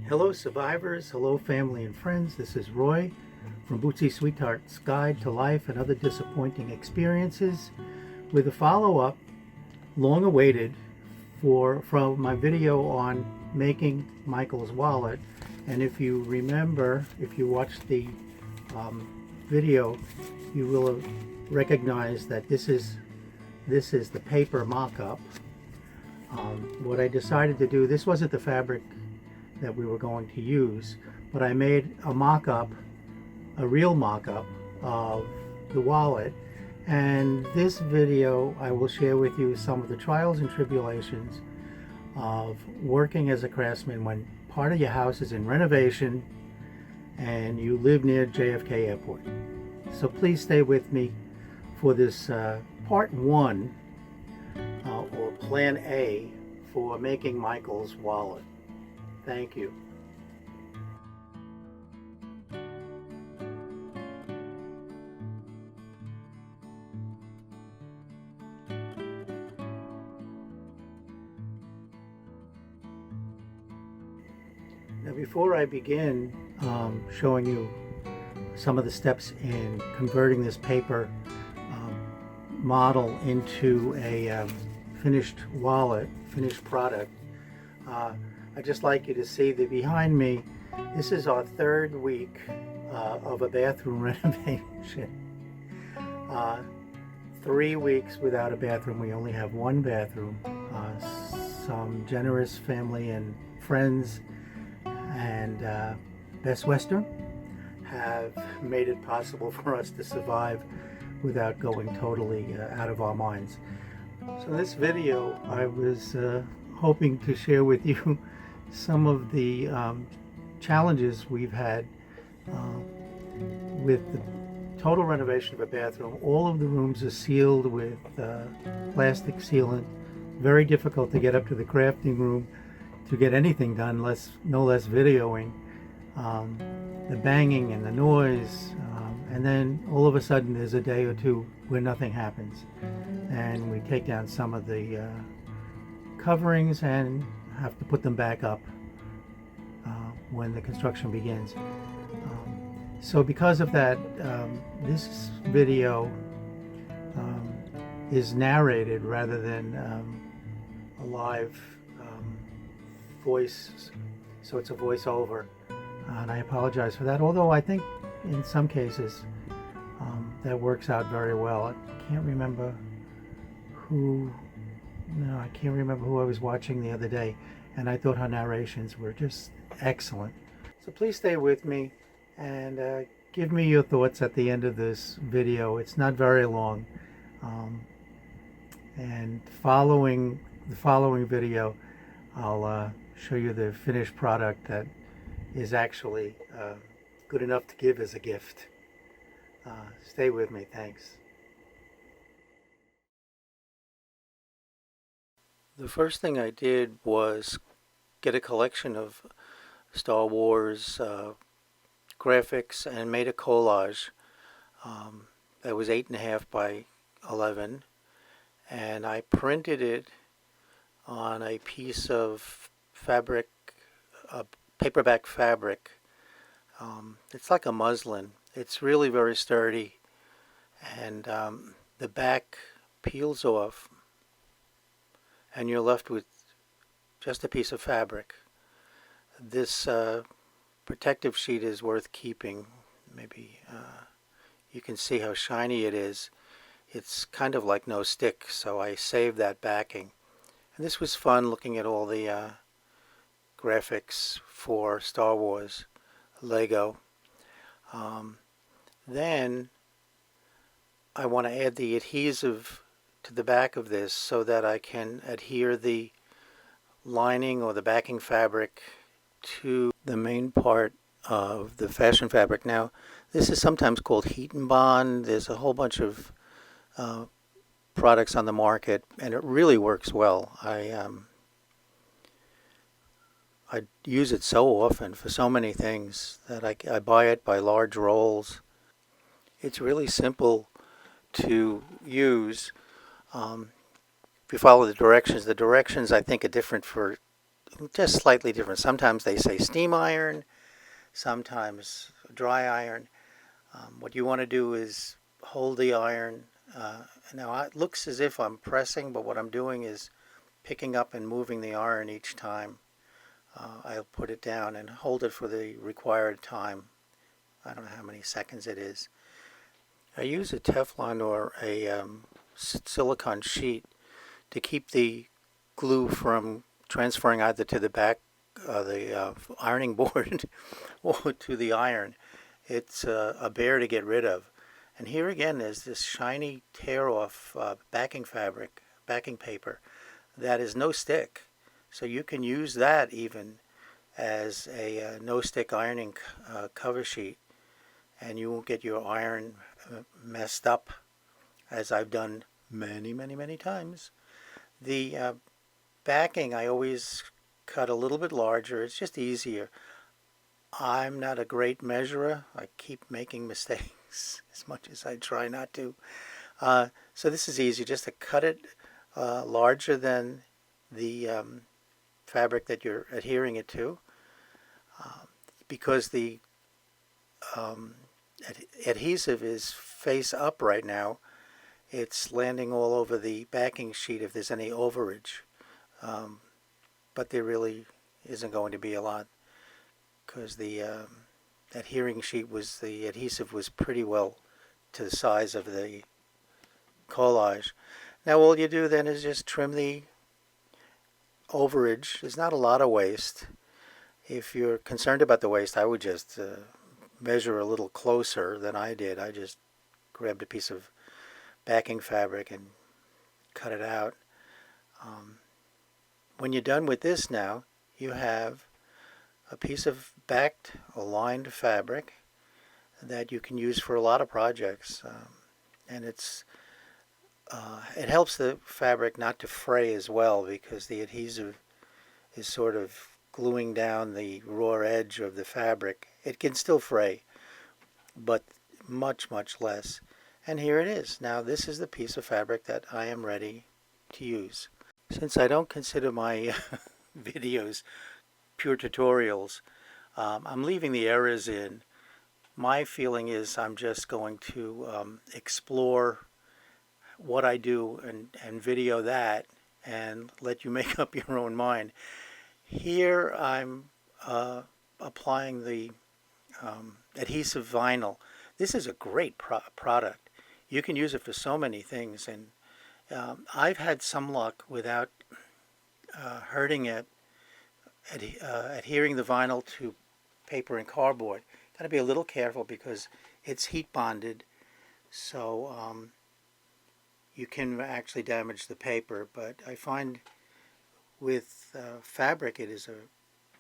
Hello survivors, hello family and friends. This is Roy from Bootsy Sweetheart's Guide to Life and Other Disappointing Experiences with a follow-up, long awaited, from my video on making Michael's wallet. And if you remember, if you watched the video, you will recognize that this is the paper mock-up. What I decided to do, this wasn't the fabric that we were going to use, but I made a mock-up, a real mock-up of the wallet. And this video I will share with you some of the trials and tribulations of working as a craftsman when part of your house is in renovation and you live near JFK Airport. So please stay with me for this part one, or plan A, for making Michael's wallet. Thank you. Now, before I begin showing you some of the steps in converting this paper model into a finished wallet, finished product, I'd just like you to see that behind me, this is our third week of a bathroom renovation. 3 weeks without a bathroom. We only have one bathroom. Some generous family and friends and Best Western have made it possible for us to survive without going totally out of our minds. So in this video, I was hoping to share with you some of the challenges we've had with the total renovation of a bathroom. All of the rooms are sealed with plastic sealant. Very difficult to get up to the crafting room to get anything done, no less videoing. The banging and the noise, and then all of a sudden there's a day or two where nothing happens, and we take down some of the coverings and have to put them back up when the construction begins. So because of that, this video is narrated rather than a live voice, so it's a voiceover, and I apologize for that, although I think in some cases that works out very well. I can't remember who I was watching the other day, and I thought her narrations were just excellent. So please stay with me and give me your thoughts at the end of this video. It's not very long, and following the following video, I'll show you the finished product that is actually good enough to give as a gift. Stay with me. Thanks. The first thing I did was get a collection of Star Wars graphics and made a collage that was 8.5 by 11, and I printed it on a piece of fabric, paperback fabric. It's like a muslin. It's really very sturdy, and the back peels off and you're left with just a piece of fabric. This protective sheet is worth keeping. Maybe you can see how shiny it is. It's kind of like no stick, so I saved that backing. And this was fun, looking at all the graphics for Star Wars Lego. Then I want to add the adhesive to the back of this so that I can adhere the lining or the backing fabric to the main part of the fashion fabric. Now, this is sometimes called heat and bond. There's a whole bunch of products on the market, and it really works well. I use it so often for so many things that I buy it by large rolls. It's really simple to use. If you follow the directions I think are different for just slightly different. Sometimes they say steam iron, sometimes dry iron. What you want to do is hold the iron. Now it looks as if I'm pressing, but what I'm doing is picking up and moving the iron each time. I'll put it down and hold it for the required time. I don't know how many seconds it is. I use a Teflon or a silicone sheet to keep the glue from transferring either to the back the ironing board or to the iron. It's a bear to get rid of. And here again is this shiny tear-off backing fabric, backing paper, that is no stick. So you can use that even as a no-stick ironing cover sheet, and you won't get your iron messed up, as I've done many, many, many times. The backing I always cut a little bit larger. It's just easier. I'm not a great measurer. I keep making mistakes as much as I try not to. So this is easy, just to cut it larger than the fabric that you're adhering it to. Because the adhesive is face up right now, it's landing all over the backing sheet if there's any overage. But there really isn't going to be a lot, because the adhering sheet was, the adhesive was pretty well to the size of the collage. Now all you do then is just trim the overage. There's not a lot of waste. If you're concerned about the waste, I would just measure a little closer than I did. I just grabbed a piece of backing fabric and cut it out. When you're done with this now, you have a piece of backed aligned fabric that you can use for a lot of projects. And it helps the fabric not to fray as well, because the adhesive is sort of gluing down the raw edge of the fabric. It can still fray, but much, much less. And here it is. Now this is the piece of fabric that I am ready to use. Since I don't consider my videos pure tutorials, I'm leaving the errors in. My feeling is I'm just going to explore what I do and video that and let you make up your own mind. Here I'm applying the adhesive vinyl. This is a great product. You can use it for so many things, and I've had some luck without hurting it, adhering the vinyl to paper and cardboard. Got to be a little careful because it's heat bonded, so you can actually damage the paper. But I find with fabric it is a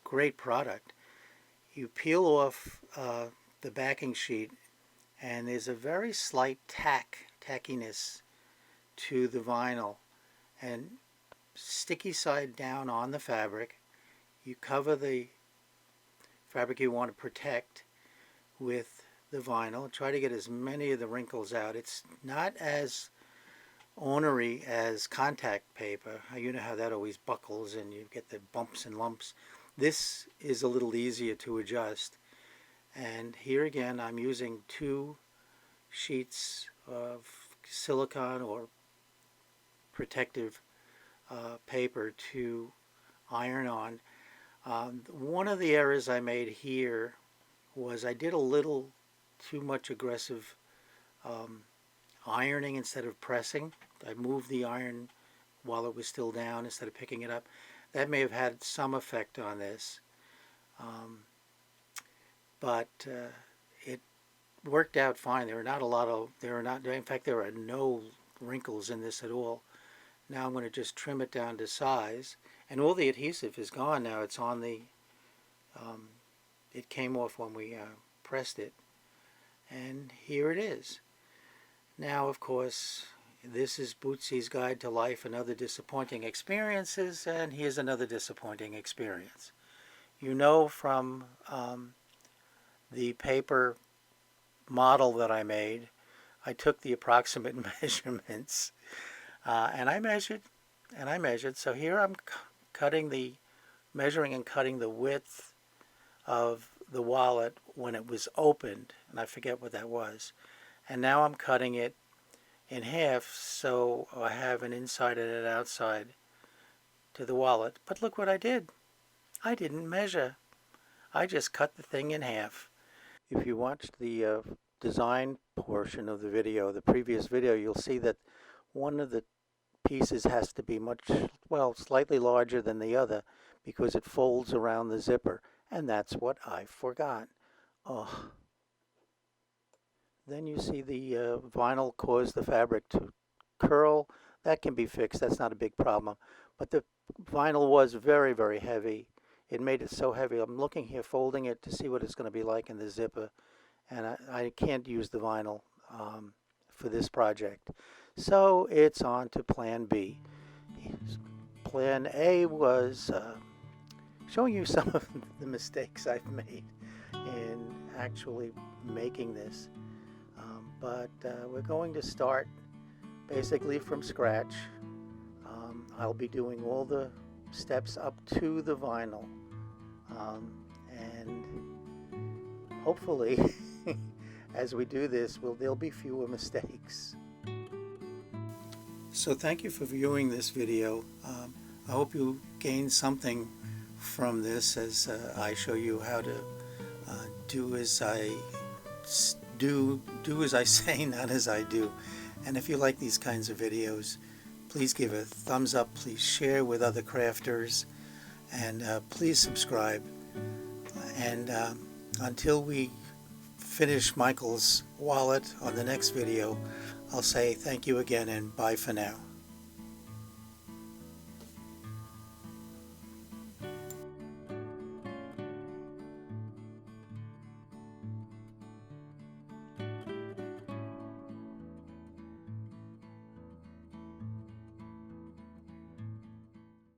great product. You peel off the backing sheet, and there's a very slight tackiness to the vinyl, and sticky side down on the fabric. You cover the fabric you want to protect with the vinyl. Try to get as many of the wrinkles out. It's not as ornery as contact paper. You know how that always buckles and you get the bumps and lumps. This is a little easier to adjust. And here again I'm using 2 sheets of silicone or protective paper to iron on. One of the errors I made here was I did a little too much aggressive ironing instead of pressing. I moved the iron while it was still down instead of picking it up. That may have had some effect on this, but it worked out fine. There are not a lot of, in fact there are no wrinkles in this at all. Now I'm going to just trim it down to size, and all the adhesive is gone now. It's on the, it came off when we pressed it, and here it is. Now of course this is Bootsy's Guide to Life and Other Disappointing Experiences, and here's another disappointing experience. You know from the paper model that I made, I took the approximate measurements and I measured, so here I'm cutting the measuring and cutting the width of the wallet when it was opened, and I forget what that was. And now I'm cutting it in half so I have an inside and an outside to the wallet. But look what I did. I didn't measure. I just cut the thing in half. If you watched the design portion of the video, the previous video, you'll see that one of the pieces has to be slightly larger than the other because it folds around the zipper. And that's what I forgot. Oh. Then you see the vinyl cause the fabric to curl. That can be fixed. That's not a big problem. But the vinyl was very, very heavy. It made it so heavy. I'm looking here, folding it to see what it's going to be like in the zipper. And I can't use the vinyl for this project. So it's on to Plan B. Plan A was showing you some of the mistakes I've made in actually making this. But we're going to start basically from scratch. I'll be doing all the steps up to the vinyl. And hopefully, as we do this, there'll be fewer mistakes. So thank you for viewing this video. I hope you gained something from this as I show you how to do as I say, not as I do. And if you like these kinds of videos, please give a thumbs up, please share with other crafters, and please subscribe. And until we finish Michael's wallet on the next video, I'll say thank you again and bye for now.